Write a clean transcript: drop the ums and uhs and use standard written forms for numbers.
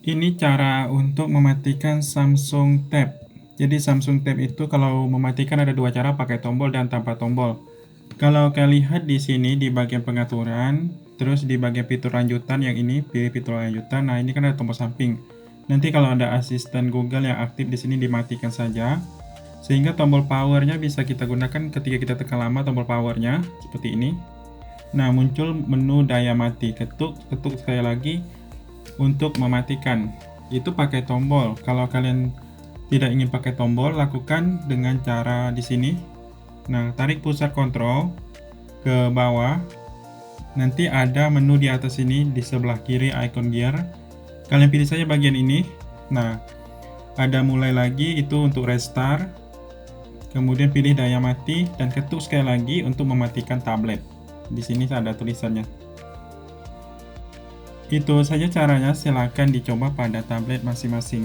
Ini cara untuk mematikan Samsung Tab. Jadi Samsung Tab itu kalau mematikan ada dua cara, pakai tombol dan tanpa tombol. Kalau kalian lihat di sini di bagian pengaturan, terus di bagian fitur lanjutan yang ini, pilih fitur lanjutan. Nah, ini kan ada tombol samping. Nanti kalau ada asisten Google yang aktif di sini dimatikan saja. Sehingga tombol powernya bisa kita gunakan ketika kita tekan lama tombol powernya seperti ini. Nah, muncul menu daya mati. Ketuk sekali lagi untuk mematikan. Itu pakai tombol. Kalau kalian tidak ingin pakai tombol, lakukan dengan cara di sini. Nah, tarik pusat kontrol ke bawah. Nanti ada menu di atas ini di sebelah kiri icon gear. Kalian pilih saja bagian ini. Nah, ada mulai lagi itu untuk restart. Kemudian pilih daya mati dan ketuk sekali lagi untuk mematikan tablet. Di sini ada tulisannya. Itu saja caranya, silakan dicoba pada tablet masing-masing.